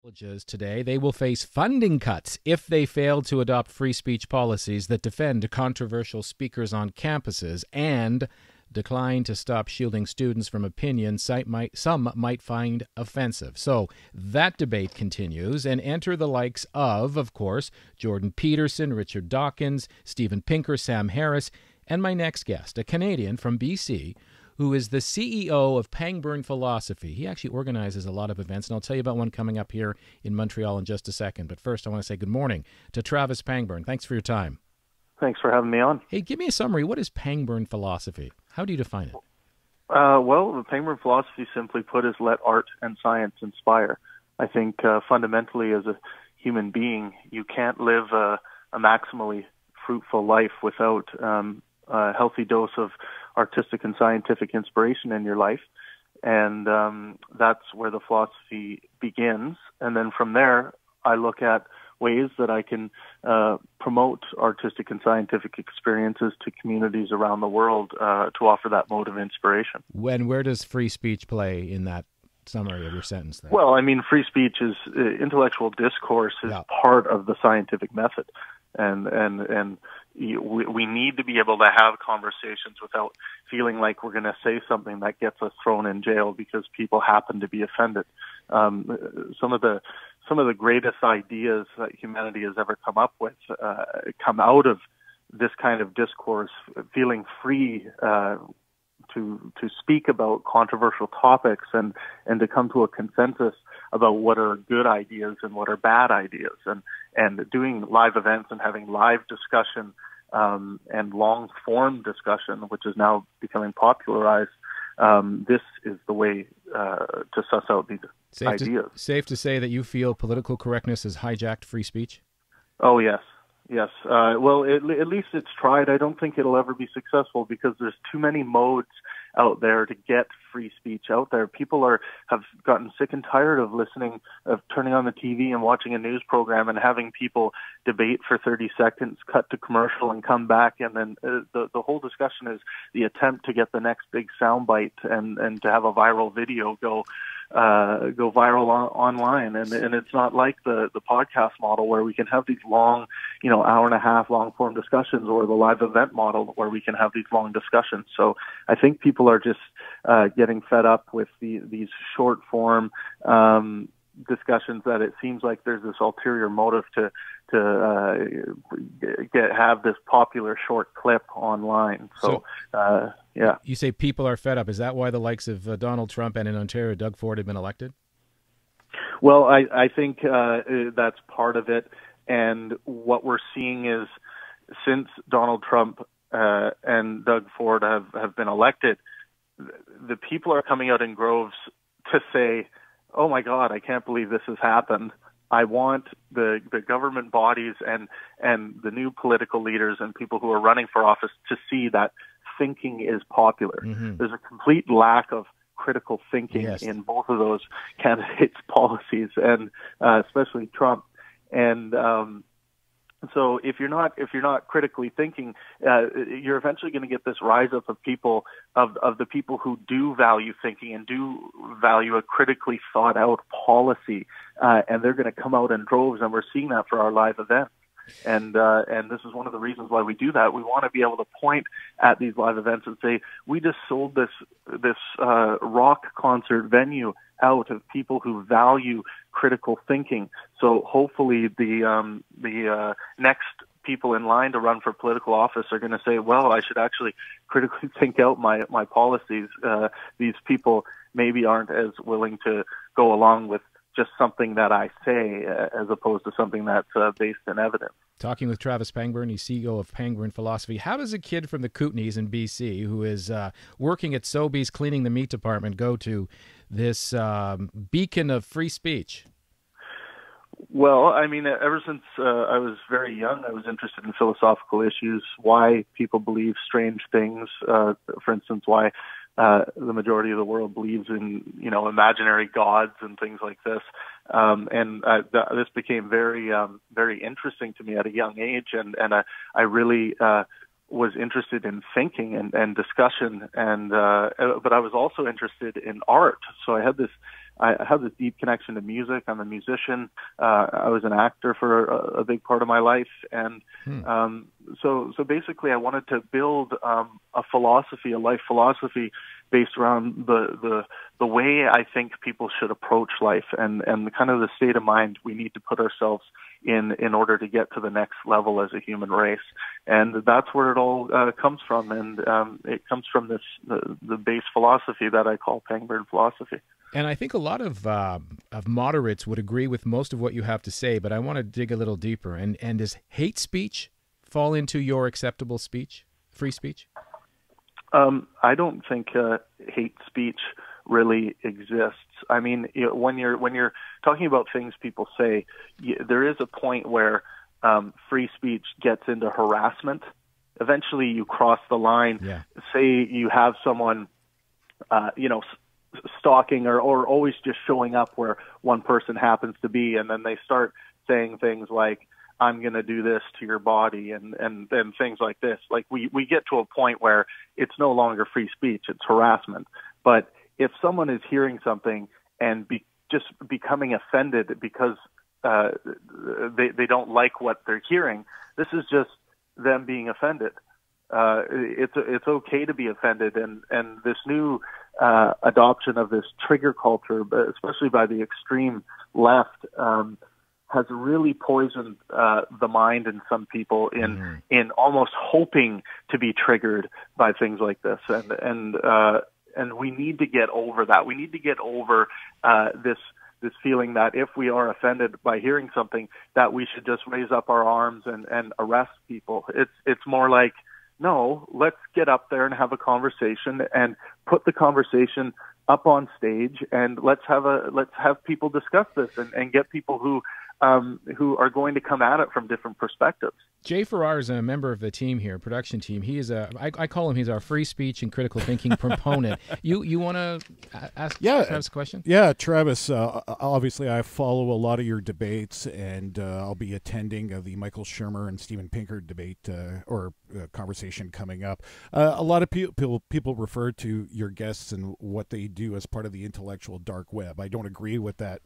Colleges today, they will face funding cuts if they fail to adopt free speech policies that defend controversial speakers on campuses and decline to stop shielding students from opinions some might find offensive. So that debate continues, and enter the likes of course, Jordan Peterson, Richard Dawkins, Steven Pinker, Sam Harris, and my next guest, a Canadian from BC, who is the CEO of Pangburn Philosophy. He actually organizes a lot of events, and I'll tell you about one coming up here in Montreal in just a second. But first, I want to say good morning to Travis Pangburn. Thanks for your time. Thanks for having me on. Hey, give me a summary. What is Pangburn Philosophy? How do you define it? Well, the Pangburn Philosophy, simply put, is let art and science inspire. I think fundamentally as a human being, you can't live a maximally fruitful life without a healthy dose of artistic and scientific inspiration in your life. And that's where the philosophy begins. And then from there, I look at ways that I can promote artistic and scientific experiences to communities around the world to offer that mode of inspiration. Where does free speech play in that summary of your sentence there? Well, I mean, free speech is intellectual discourse is part of the scientific method. And we need to be able to have conversations without feeling like we're going to say something that gets us thrown in jail because people happen to be offended. Some of the greatest ideas that humanity has ever come up with come out of this kind of discourse, feeling free to speak about controversial topics and to come to a consensus about what are good ideas and what are bad ideas, and doing live events and having live discussion and long-form discussion, which is now becoming popularized. This is the way to suss out these ideas. Safe to say that you feel political correctness has hijacked free speech? Oh, yes. Yes. Well, at least it's tried. I don't think it'll ever be successful because there's too many modes out there to get free speech out there. People have gotten sick and tired of turning on the TV and watching a news program and having people debate for 30 seconds, cut to commercial and come back. And then the whole discussion is the attempt to get the next big soundbite and to have a viral video go viral online. And it's not like the podcast model where we can have these long, hour and a half long form discussions, or the live event model where we can have these long discussions. So I think people are just getting fed up with these short form discussions that it seems like there's this ulterior motive to have this popular short clip online. So yeah. You say people are fed up. Is that why the likes of Donald Trump and in Ontario, Doug Ford have been elected? Well, I think that's part of it. And what we're seeing is since Donald Trump and Doug Ford have been elected, the people are coming out in groves to say, oh my God, I can't believe this has happened. I want the government bodies and the new political leaders and people who are running for office to see that thinking is popular. Mm-hmm. There's a complete lack of critical thinking in both of those candidates' policies, and especially Trump. And so if you're not critically thinking, you're eventually going to get this rise up of people, of the people who do value thinking and do value a critically thought out policy, and they're going to come out in droves, and we're seeing that for our live events. And this is one of the reasons why we do that. We want to be able to point at these live events and say, we just sold this rock concert venue out of people who value critical thinking. So hopefully the next people in line to run for political office are going to say, well, I should actually critically think out my policies. These people maybe aren't as willing to go along with just something that I say as opposed to something that's based in evidence. Talking with Travis Pangburn, he's CEO of Pangburn Philosophy. How does a kid from the Kootenays in BC who is working at Sobeys cleaning the meat department go to this beacon of free speech? Well, I mean, ever since I was very young, I was interested in philosophical issues, why people believe strange things, for instance, why the majority of the world believes in, imaginary gods and things like this. This became very, very interesting to me at a young age. And I really was interested in thinking and discussion, and but I was also interested in art. So I had this deep connection to music. I'm a musician. I was an actor for a big part of my life, and so basically, I wanted to build a life philosophy, based around the way I think people should approach life, and the kind of the state of mind we need to put ourselves in order to get to the next level as a human race. And that's where it all comes from, and it comes from the base philosophy that I call Pangburn philosophy. And I think a lot of moderates would agree with most of what you have to say, but I want to dig a little deeper. And does hate speech fall into your acceptable speech, free speech? I don't think hate speech really exists. I mean, when you're talking about things people say, there is a point where free speech gets into harassment. Eventually, you cross the line. Yeah. Say you have someone, stalking or always just showing up where one person happens to be, and then they start saying things like, I'm going to do this to your body, and things like this. Like we get to a point where it's no longer free speech, it's harassment. But if someone is hearing something and just becoming offended because they don't like what they're hearing, this is just them being offended. It's okay to be offended, and this new adoption of this trigger culture, especially by the extreme left, has really poisoned the mind in some people in almost hoping to be triggered by things like this, and we need to get over that. We need to get over this feeling that if we are offended by hearing something, that we should just raise up our arms and arrest people. It's more like, no, let's get up there and have a conversation and put the conversation up on stage, and let's have people discuss this and get people who are going to come at it from different perspectives. Jay Farrar is a member of the team here, production team. He is I call him, he's our free speech and critical thinking proponent. You want to ask Travis a question? Yeah, Travis, obviously I follow a lot of your debates, and I'll be attending the Michael Shermer and Steven Pinker debate or conversation coming up. A lot of people refer to your guests and what they do as part of the intellectual dark web. I don't agree with that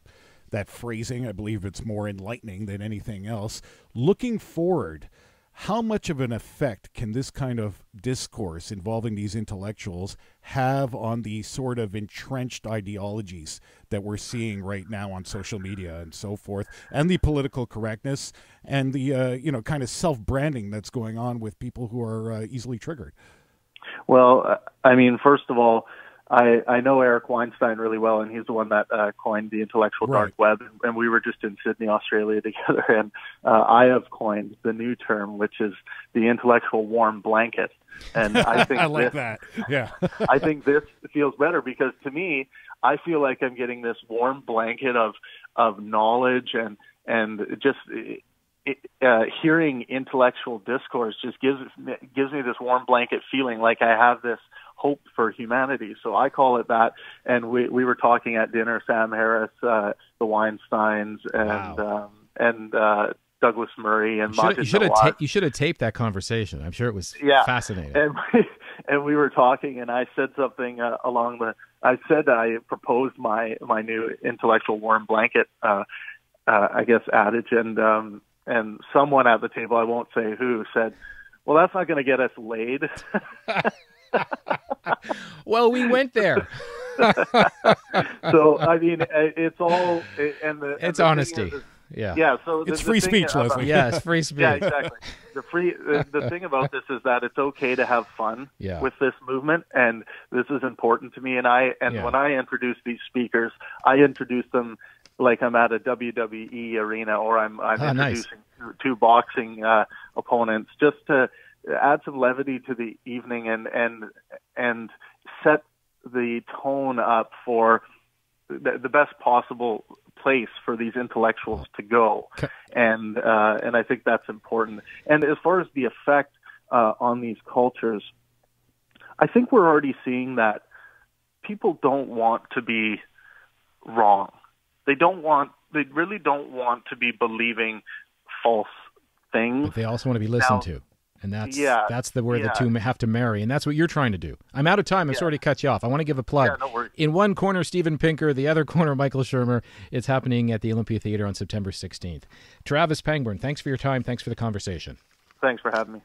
phrasing. I believe it's more enlightening than anything else. Looking forward, how much of an effect can this kind of discourse involving these intellectuals have on the sort of entrenched ideologies that we're seeing right now on social media and so forth, and the political correctness and the kind of self-branding that's going on with people who are easily triggered? Well, I mean, first of all, I know Eric Weinstein really well, and he's the one that coined the intellectual dark web, and we were just in Sydney, Australia together, and I have coined the new term, which is the intellectual warm blanket. And I think I like that. Yeah. I think this feels better, because to me, I feel like I'm getting this warm blanket of knowledge and just hearing intellectual discourse just gives me this warm blanket feeling like I have this hope for humanity. So I call it that. And we were talking at dinner, Sam Harris, the Weinsteins, and Douglas Murray, and you should have taped that conversation. I'm sure it was fascinating. And we were talking, and I said something I proposed my new intellectual warm blanket, I guess, adage, and someone at the table, I won't say who, said, well, that's not going to get us laid. Well, we went there. So, I mean, it's all... It's honesty. Yeah, so it's free speech, Leslie. Yeah, it's free speech. Yeah, exactly. The thing about this is that it's okay to have fun with this movement, and this is important to me. And when I introduce these speakers, I introduce them like I'm at a WWE arena, or I'm introducing two boxing opponents, just to add some levity to the evening and set the tone up for the best possible place for these intellectuals to go. Okay. And I think that's important. And as far as the effect on these cultures, I think we're already seeing that people don't want to be wrong. They really don't want to be believing false things. But they also want to be listened to. And that's where the two have to marry, and that's what you're trying to do. I'm out of time. I'm sorry to cut you off. I want to give a plug. Yeah, no worries. In one corner, Steven Pinker. The other corner, Michael Shermer. It's happening at the Olympia Theatre on September 16th. Travis Pangburn, thanks for your time. Thanks for the conversation. Thanks for having me.